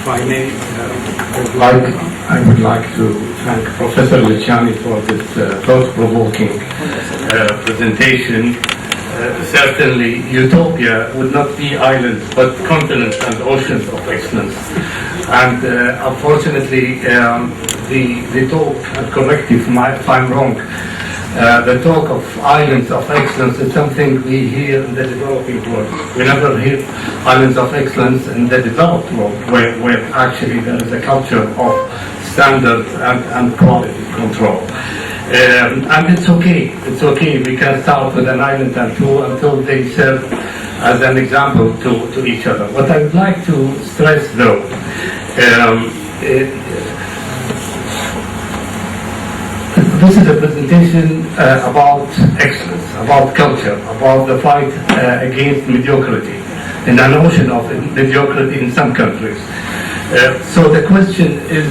If I may, I would like to thank Professor Lوتشياني for this thought-provoking presentation. Certainly, utopia would not be islands, but continents and oceans of excellence. And unfortunately, the talk, and correct me if I'm wrong, the talk of islands of excellence is something we hear in the developing world. We never hear islands of excellence in the developed world, where actually there is a culture of standards and quality control. And it's okay, we can start with an island and two until they serve as an example to each other. What I would like to stress though, this is a presentation about excellence, about culture, about the fight against mediocrity, in an ocean of mediocrity in some countries. So the question is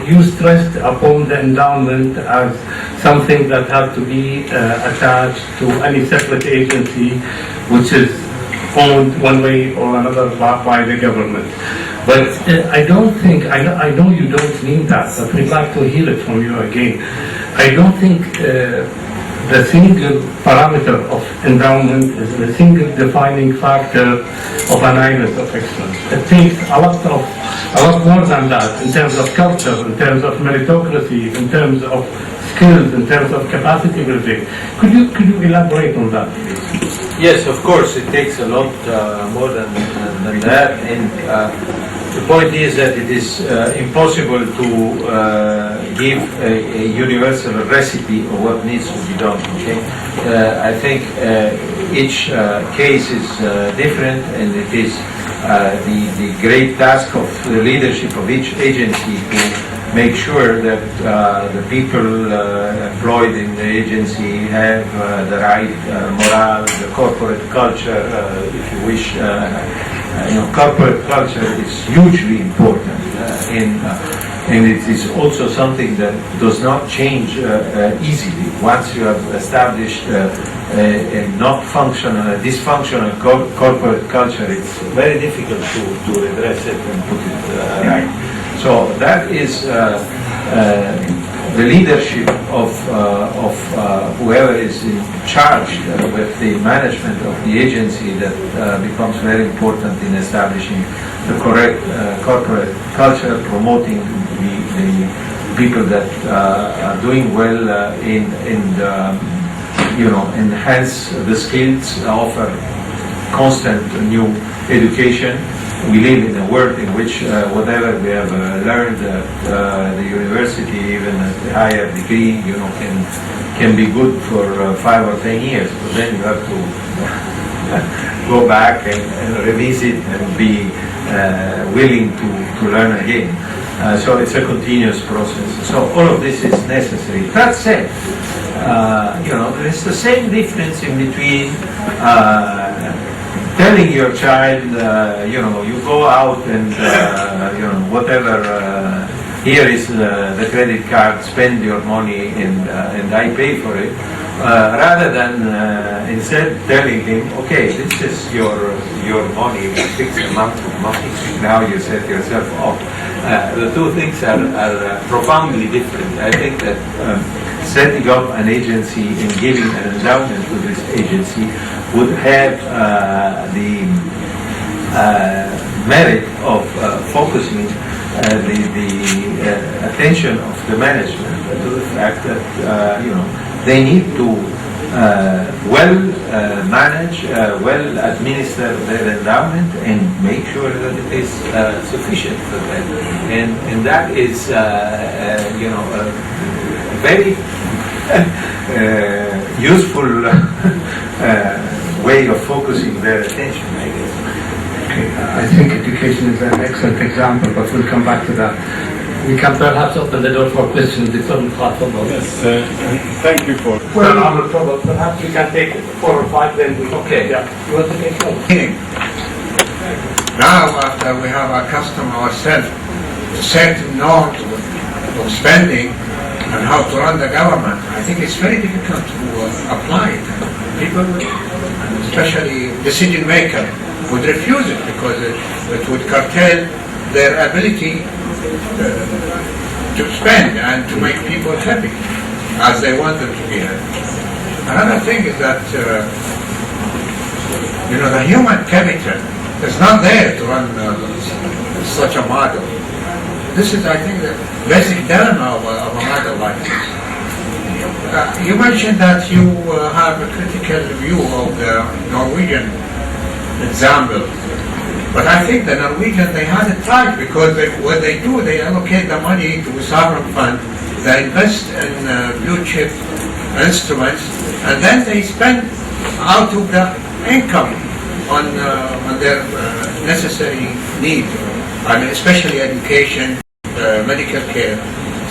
you stressed upon the endowment as something that had to be attached to any separate agency which is owned one way or another by the government. But I don't think, I know you don't mean that, but we'd like to hear it from you again. I don't think the single parameter of endowment is the single defining factor of an island of excellence. It takes a lot more than that in terms of culture, in terms of meritocracy, in terms of skills, in terms of capacity building. Could you elaborate on that, please? Yes, of course, it takes a lot more than that, and the point is that it is impossible to give a universal recipe of what needs to be done. Okay, I think each case is different, and it is the great task of the leadership of each agency to make sure that the people employed in the agency have the right morale, the corporate culture, if you wish. Corporate culture is hugely important, and it is also something that does not change easily. Once you have established a not functional, a dysfunctional corporate culture, it's very difficult to redress it and put it right. So that is the leadership of whoever is in charge with the management of the agency that becomes very important in establishing the correct corporate culture, promoting the people that are doing well enhance the skills, offer constant new education. We live in a world in which whatever we have learned at the university, even at the higher degree, can be good for 5 or 10 years. But then you have to go back and revisit and be willing to learn again. So it's a continuous process. So all of this is necessary. That said, there is the same difference in between telling your child, you go out and, whatever, here is the credit card, spend your money and I pay for it, rather than instead telling him, okay, this is your money, fixed amount of money, now you set yourself up. The two things are profoundly different. I think that setting up an agency and giving an endowment to this agency would have the merit of focusing the attention of the management to the fact that they need to manage, administer their endowment and make sure that it is sufficient for them. And that is, a very useful way of focusing their attention, I guess. Okay, I think education is an excellent example, but we'll come back to that. We can perhaps open the door for questions. Yes, thank you for. Well, perhaps we can take 4 or 5, then we. Okay. Yeah. You want to take one? Now, after we have accustomed ourselves to certain norms of spending and how to run the government, I think it's very difficult to apply it. People, and especially decision makers, would refuse it because it would curtail their ability to spend and to make people happy as they want them to be happy. Another thing is that the human capital is not there to run such a model. This is, I think, the basic dilemma of a model like this. You mentioned that you have a critical view of the Norwegian example, but I think the Norwegians, they had it right, because what they do, they allocate the money to a sovereign fund, they invest in blue chip instruments, and then they spend out of the income on their necessary needs. I mean, especially education, medical care.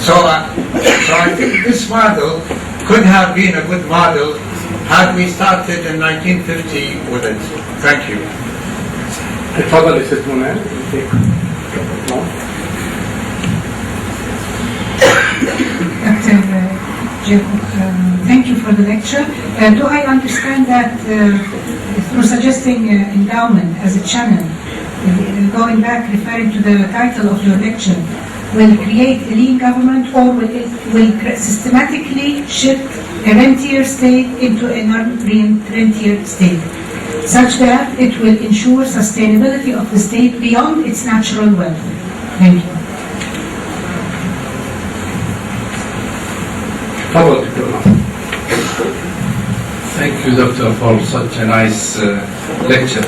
So I think this model could have been a good model had we started in 1950 with it. Thank you. تفضل أستاذ منى. Dr. Jairam, thank you for the lecture. Do I understand that through suggesting endowment as a channel, going back, referring to the title of your lecture, will create a lean government, or will it systematically shift a rentier state into a non-rentier state, such that it will ensure sustainability of the state beyond its natural wealth? Thank you. Thank you, Doctor, for such a nice lecture.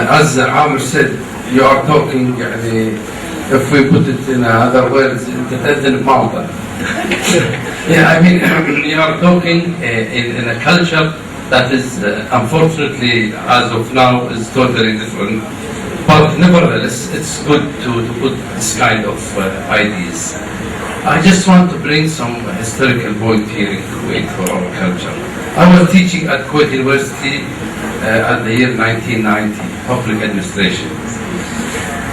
As Amr said, you are talking, if we put it in other words, in mountain. Yeah, I mean, you are talking in a culture that is, unfortunately, as of now, is totally different. But nevertheless, it's good to put this kind of ideas. I just want to bring some historical point here in Kuwait for our culture. I was teaching at Kuwait University at the year 1990, public administration.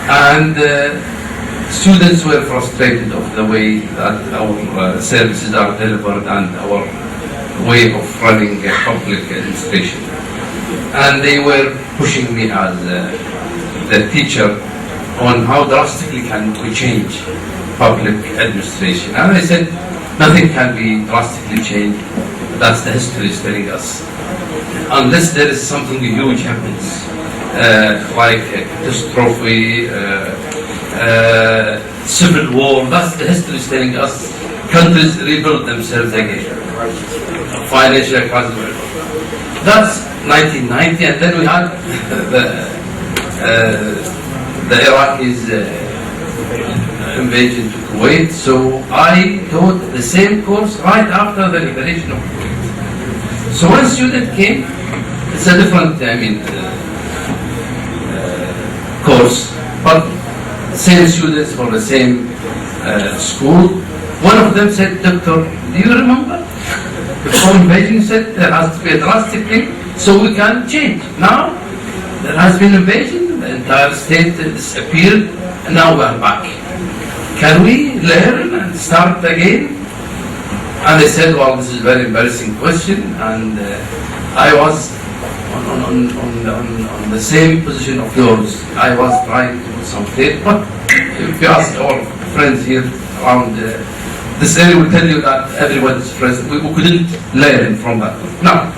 And students were frustrated of the way that our services are delivered and our way of running public administration. And they were pushing me as the teacher on how drastically can we change public administration. And I said, nothing can be drastically changed. That's the history is telling us. Unless there is something huge happens, like a catastrophe, civil war, that's the history is telling us. Countries rebuild themselves again. Financial crisis. That's 1990, and then we had the Iraqis invasion to Kuwait. So I taught the same course right after the liberation of Kuwait. So one student came, it's a different, course, but same students for the same school. One of them said, Doctor, do you remember? Before invasion said there has to be a drastic thing so we can change. Now there has been invasion, the entire state disappeared, and now we are back. Can we learn and start again? And they said, well, this is a very embarrassing question, and I was on the same position of yours. I was trying to do some faith, but if you ask our friends here around this area, will tell you that everyone is present. We couldn't learn from that. Now,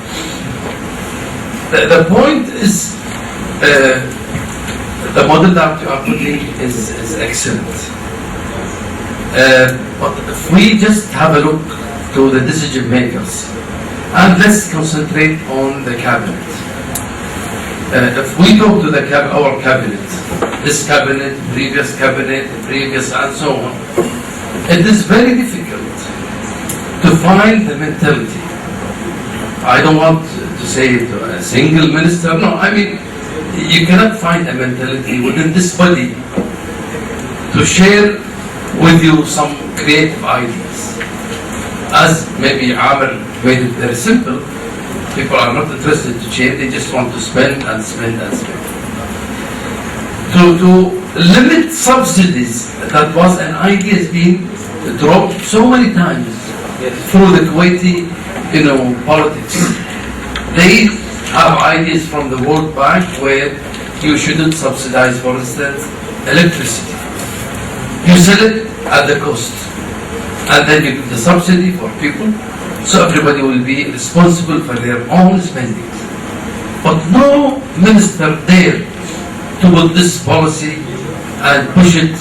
the point is, the model that you are putting is excellent. But if we just have a look to the decision makers, and let's concentrate on the cabinet. If we go to our cabinet, this cabinet, previous and so on, it is very difficult to find the mentality. I don't want to say to a single minister, no, I mean, you cannot find a mentality within this body to share with you some creative ideas. As maybe Amr made it very simple, people are not interested to change, they just want to spend and spend and spend. To limit subsidies, that was an idea has been dropped so many times through the Kuwaiti, politics. They have ideas from the World Bank where you shouldn't subsidize, for instance, electricity. You sell it at the cost, and then you give the subsidy for people, so everybody will be responsible for their own spending. But no minister dare to put this policy and push it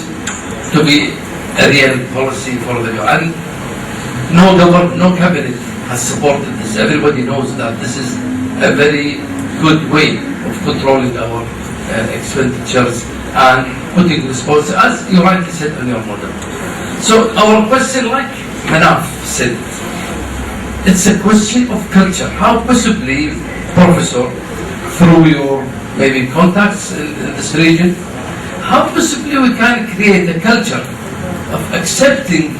to be a real policy for the and no cabinet has supported this. Everybody knows that this is a very good way of controlling our expenditures and putting response, as you rightly said in your model. So our question, like Manaf said, it's a question of culture. How possibly, Professor, through your maybe contacts in this region, how possibly we can create a culture of accepting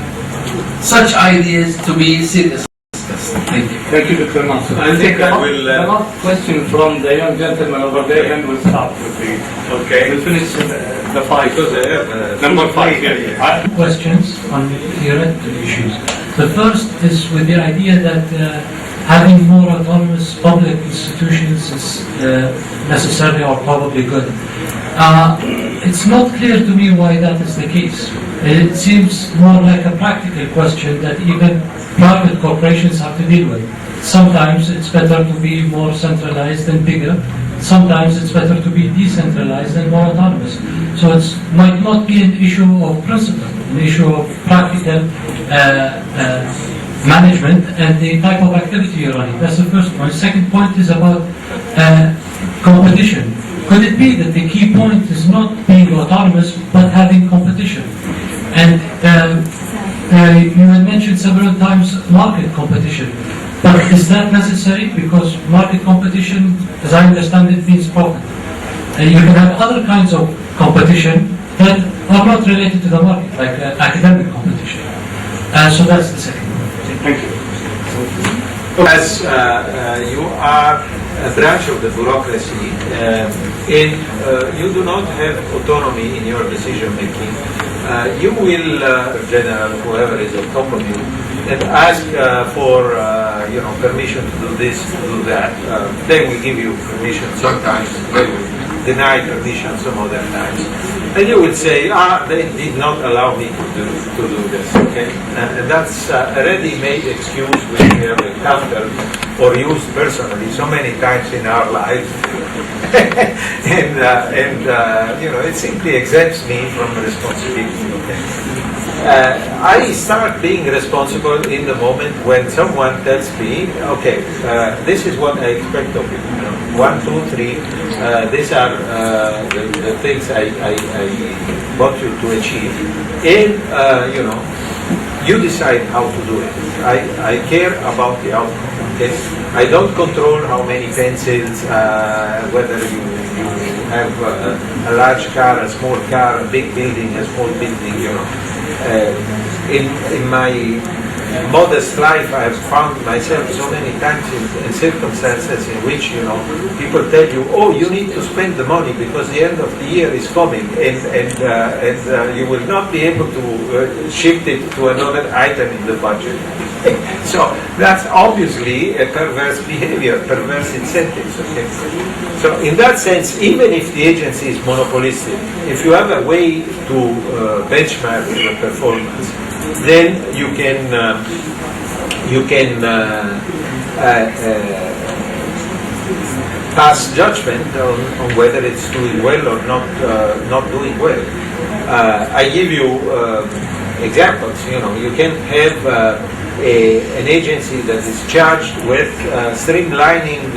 such ideas to be seriously discussed? Thank you. Thank you, Dr. Nasser. I think I will... The last question from the young gentleman over there, and we'll start with the... Okay. We'll finish the five. Because I have... Number 5, yeah. Questions on theoretical issues. The first is with the idea that having more autonomous public institutions is necessarily or probably good. It's not clear to me why that is the case. It seems more like a practical question that even private corporations have to deal with. Sometimes it's better to be more centralized and bigger. Sometimes it's better to be decentralized and more autonomous. So it might not be an issue of principle, an issue of practical management and the type of activity you're running. That's the first point. Second point is about competition. Could it be that the key point is not being autonomous but having competition? And you had mentioned several times market competition. But is that necessary? Because market competition, as I understand it, means profit. And you can have other kinds of competition that are not related to the market, like academic competition. So that's the second point. Thank you. As you are a branch of the bureaucracy, you do not have autonomy in your decision making. You will, general, whoever is on top of you, and ask for permission to do this, to do that. They will give you permission sometimes. They will deny permission some other times. And you will say, they did not allow me to do this, okay? And that's a ready-made excuse which we have encountered or used personally so many times in our lives. It simply exempts me from responsibility, okay? I start being responsible in the moment when someone tells me, okay, this is what I expect of you. 1, 2, 3, these are the things I want you to achieve. And, you decide how to do it. I care about the outcome. Okay? I don't control how many pencils, whether you have a large car, a small car, a big building, a small building, In my modest life, I have found myself so many times in circumstances in which, people tell you, oh, you need to spend the money because the end of the year is coming and you will not be able to shift it to another item in the budget. So that's obviously a perverse behavior, perverse incentives. Okay? So in that sense, even if the agency is monopolistic, if you have a way to benchmark your performance, then you can pass judgment on whether it's doing well or not doing well. I give you examples. You can have an agency that is charged with streamlining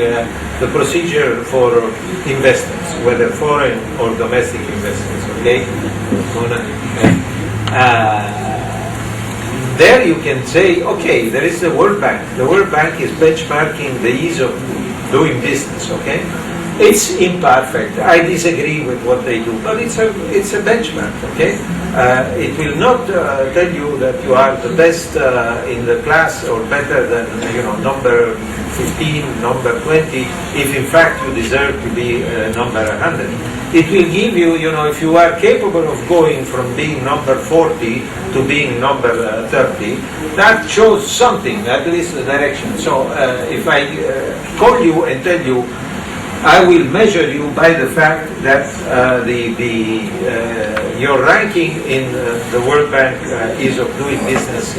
the procedure for investments, whether foreign or domestic investments. Okay. There you can say, okay, there is the World Bank. The World Bank is benchmarking the ease of doing business, okay? It's imperfect. I disagree with what they do, but it's a benchmark, okay? It will not tell you that you are the best in the class or better than number 15, number 20, if in fact you deserve to be number 100. It will give you, if you are capable of going from being number 40 to being number 30, that shows something, at least the direction. So if I call you and tell you, I will measure you by the fact that your ranking in the World Bank ease of doing business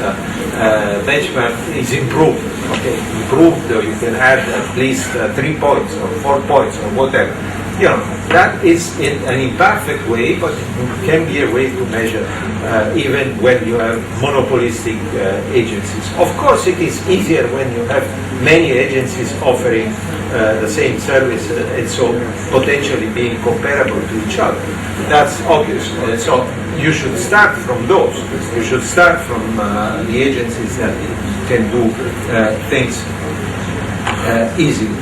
benchmark is improved. Okay, improved. You can add at least 3 points or 4 points or whatever. You know, that is in an imperfect way, but it can be a way to measure even when you have monopolistic agencies. Of course, it is easier when you have many agencies offering the same service and so potentially being comparable to each other. That's obvious. So you should start from those. You should start from the agencies that can do things easily.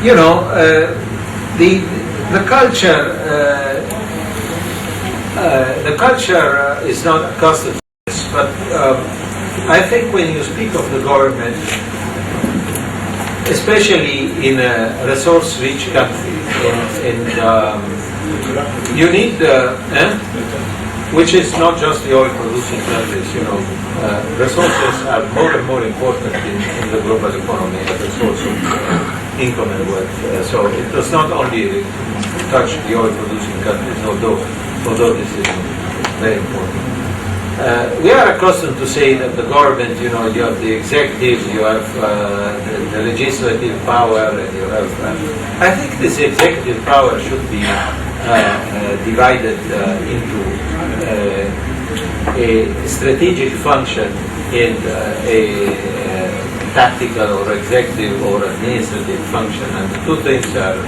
You know, the culture is not accustomed to this, but I think when you speak of the government, especially in a resource-rich country, you need, which is not just the oil-producing countries, you know, resources are more and more important in the global economy as a source of income and wealth. So it does not only touch the oil-producing countries, although this is very important. We are accustomed to say that the government, you know, you have the executive, you have the legislative power, and you have. I think this executive power should be divided into a strategic function and a tactical or executive or administrative function, and the two things are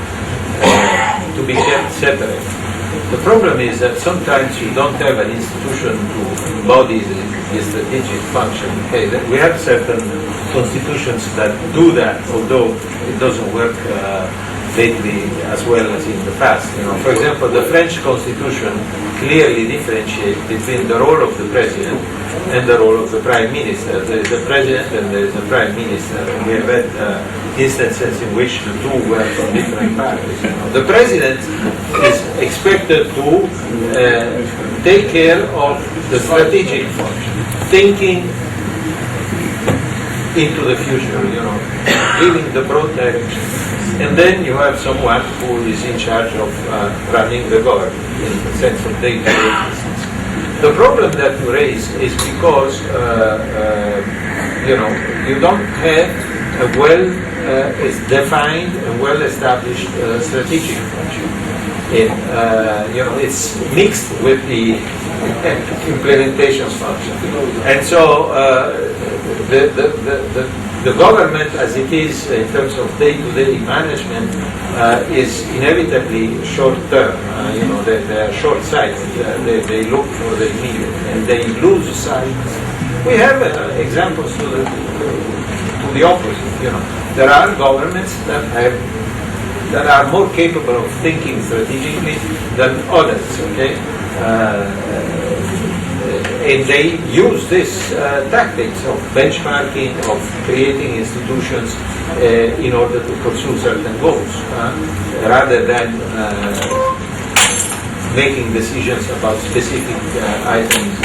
to be kept separate. The problem is that sometimes you don't have an institution to embody the strategic function. Okay, we have certain constitutions that do that, although it doesn't work lately as well as in the past. You know, for example, the French Constitution clearly differentiates between the role of the president and the role of the prime minister. There is a president and there is a prime minister. And we have had instances in which the two were from different parties. You know. The president is expected to take care of the strategic function, thinking into the future, you know, giving the broad direction. And then you have someone who is in charge of running the government in the sense of day-to-day business. The problem that you raise is because you know, you don't have a well-defined and well-established strategic function. You know, it's mixed with the implementation function, and so the government, as it is in terms of day-to-day management, is inevitably short-term. You know, they are short-sighted. They look for the immediate, and they lose sight. We have examples to the opposite. You know, there are governments that are more capable of thinking strategically than others. Okay. And they use this tactics of benchmarking, of creating institutions in order to pursue certain goals, rather than making decisions about specific items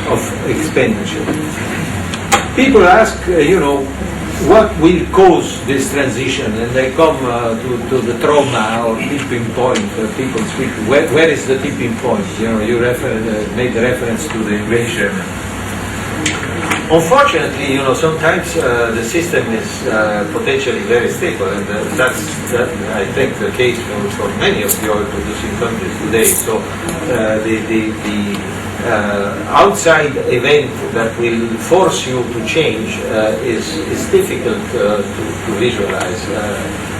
of expenditure. People ask, you know, what will cause this transition, and they come to the trauma or tipping point. People speak. Where is the tipping point? You know, you made reference to the inflation. Unfortunately, you know, sometimes the system is potentially very stable, and that's I think the case for many of the oil-producing countries today. So the outside event that will force you to change is difficult to visualize.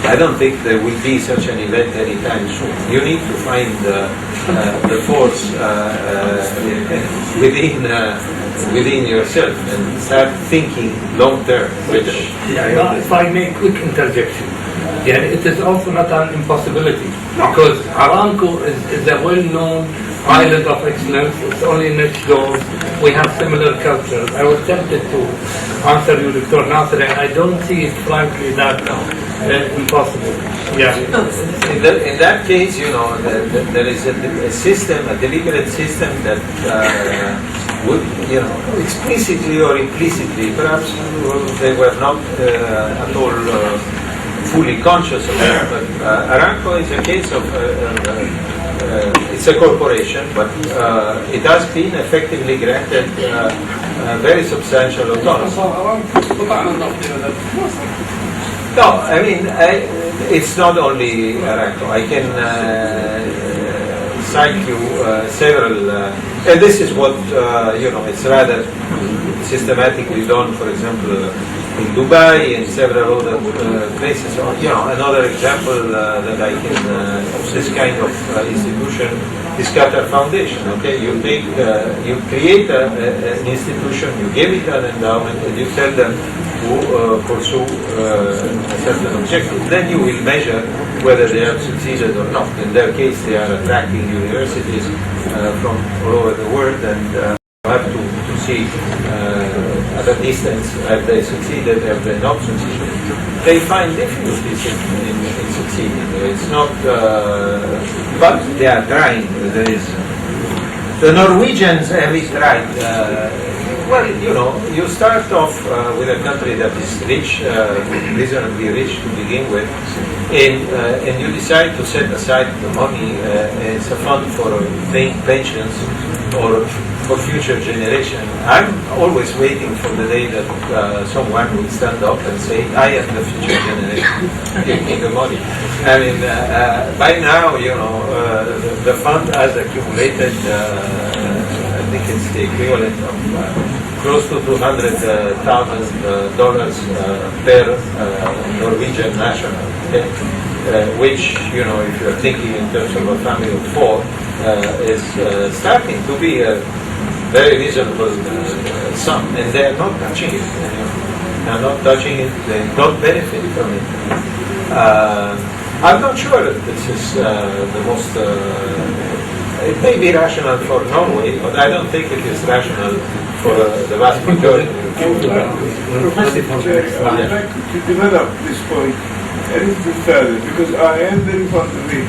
I don't think there will be such an event anytime soon. You need to find the force within yourself and start thinking long term. If I make quick interjection, it is also not an impossibility, because Aramco is a well-known island of excellence. It's only next door. We have similar cultures. I was tempted to answer you, Dr. Nasser, and I don't see it frankly that impossible. Yeah. In that case, you know, there is a system, a deliberate system that would, you know, explicitly or implicitly, perhaps they were not at all fully conscious of that. But Aramco is a case of it's a corporation, but it has been effectively granted very substantial autonomy. No, I mean, it's not only Aramco. I can cite you several, and this is what, it's rather systematically done, for example, in Dubai and several other places. Another example that I can, of this kind of institution is Qatar Foundation. Okay, you create an institution, you give it an endowment, and you tell them to pursue a certain objective. Then you will measure whether they have succeeded or not. In their case, they are attracting universities from all over the world, and have to see at a distance have they succeeded, have they not succeeded. They find difficulties in succeeding. It's not, but they are trying. There is the Norwegians have it right. Well, you start off with a country that is rich, reasonably rich to begin with, and you decide to set aside the money as a fund for paying pensions or for future generation. I'm always waiting for the day that someone will stand up and say, I am the future generation, give me the money. I mean, by now, the fund has accumulated, I think it's the equivalent of close to $200,000 per Norwegian national, okay? Which, if you're thinking in terms of a family of four, is starting to be a very reasonable sum, and they are not touching it. They are not touching it, they don't benefit from it. I'm not sure that this is the most, it may be rational for Norway, but I don't think it is rational for the vast majority. I'd like to develop this point a little bit further, because I am very fond of the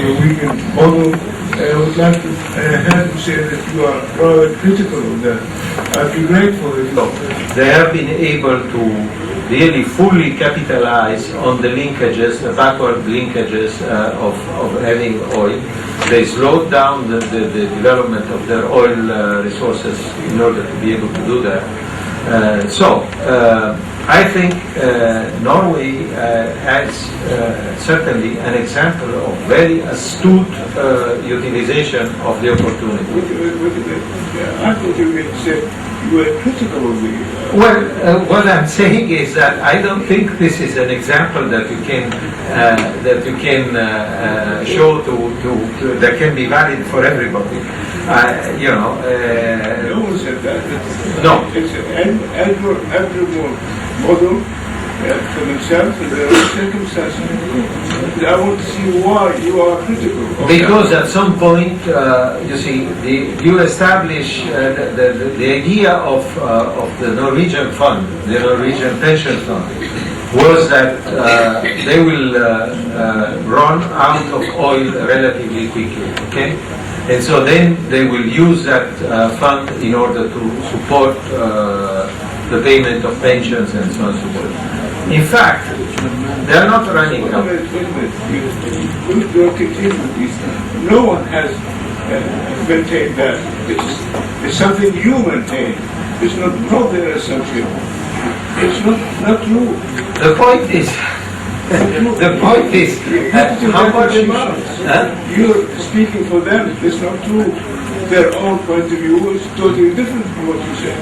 Norwegian model. I would like to have to say that you are rather critical of that. I'd be grateful if you... They have been able to really fully capitalize on the linkages, the backward linkages of having oil. They slowed down the development of their oil resources in order to be able to do that. I think Norway has certainly an example of very astute utilization of the opportunity. I thought you were going to say you were critical of the... Well, what I'm saying is that I don't think this is an example that you can show that can be valid for everybody. No one said that. No. It's an admirable model for themselves and their own circumstances. I want to see why you are critical of because that. At some point, you see, you establish the idea of the Norwegian fund, the Norwegian pension fund, was that they will run out of oil relatively quickly, okay? And so then they will use that fund in order to support the payment of pensions and so on and so forth. In fact, they are not running out. No one has maintained that. It's something you maintain. It's not their assumption. It's not true. The point is, how much you're speaking for them. It's not true. Their own point of view is totally different from what you say.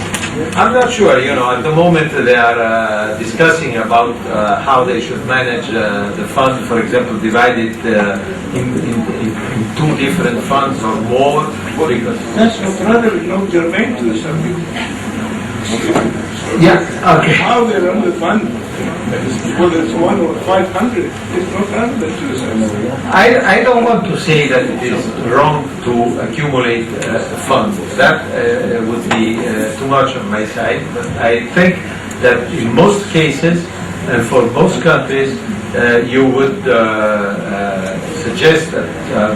I'm not sure. At the moment they are discussing about how they should manage the fund, for example, divided in two different funds or more. That's not germane to the subject. Yeah. Okay. How they run the fund, whether it's 1 or 500, is not relevant to the subject. I don't want to say that it is wrong to accumulate funds. That would be too much on my side. But I think that in most cases and for most countries, you would suggest that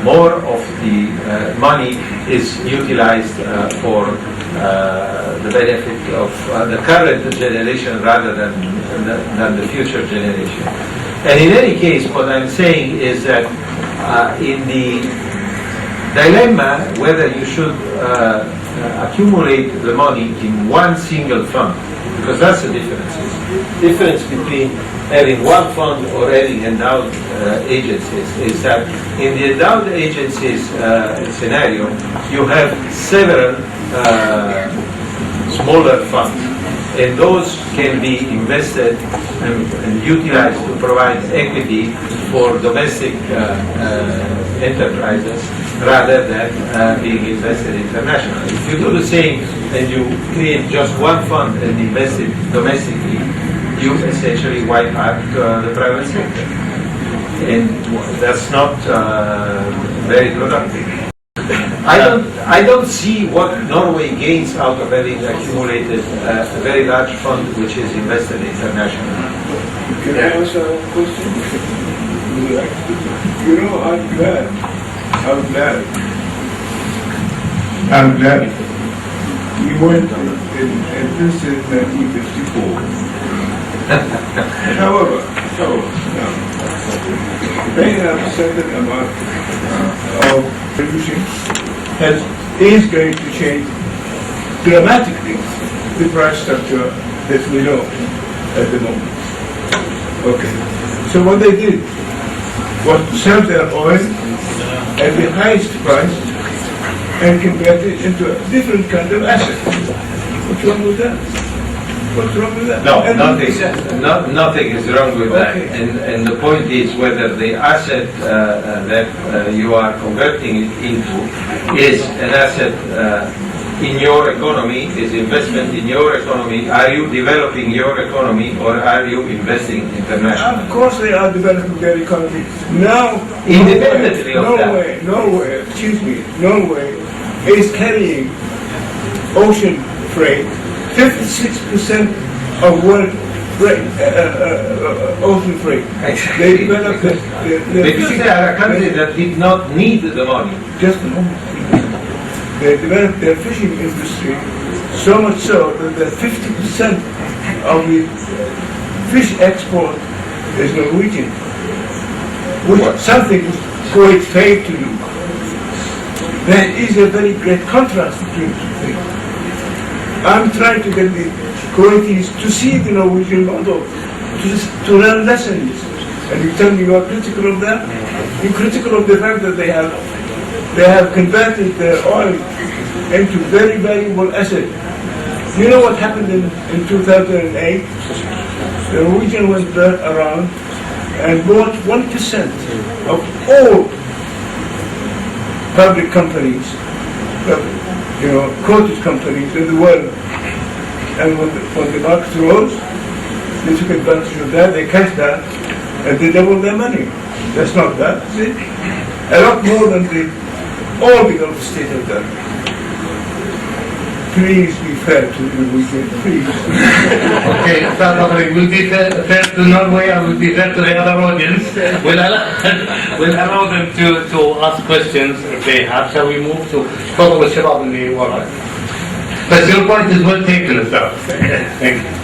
more of the money is utilized for the benefit of the current generation rather than the future generation. And in any case, what I'm saying is that in the dilemma whether you should accumulate the money in one single fund, because that's the difference. Difference between having one fund or having endowed agencies is that in the endowed agencies scenario, you have several smaller funds, and those can be invested and utilized to provide equity for domestic enterprises rather than being invested internationally. If you do the same and you create just one fund and invest it domestically, you essentially wipe out the private sector. And that's not very productive. I don't see what Norway gains out of having accumulated a very large fund which is invested internationally. Can I answer a question? You know, I'm glad we went in this in 1954. However, they have a certain amount of pollution is going to change dramatically the price structure that we know at the moment. Okay. So what they did was to sell their oil at the highest price and convert it into a different kind of asset. What's wrong with that? What's wrong with that? No, nothing is wrong with that. And the point is whether the asset that you are converting it into is an asset in your economy, is investment in your economy. Are you developing your economy or are you investing internationally? Of course they are developing their economy. Now, Independently of that. Norway is carrying ocean freight, 56% of world freight, ocean freight. They developed because they are a country that did not need the money. Just a moment. They developed their fishing industry so much so that 50% of the fish export is Norwegian, which something Kuwait failed to do. There is a very great contrast between the two things. I'm trying to get the Kuwaitis to see the Norwegian model, to learn lessons. And you tell me you are critical of that? You're critical of the fact that they have converted their oil into very valuable asset. You know what happened in 2008? The Norwegian went around and bought 1% of all public companies, quoted companies in the world. And when the market rose, they took advantage of that, they cashed that, and they doubled their money. That's not bad, is it? A lot more than all the Gulf states have done. Please be fair to the Norwegian, please. Okay, we'll be fair to Norway and we'll be fair to the other audience. We'll allow them to ask questions if they have. Shall we move to Fadl al-Shabab in the Warraq? But your point is well taken, sir. Thank you.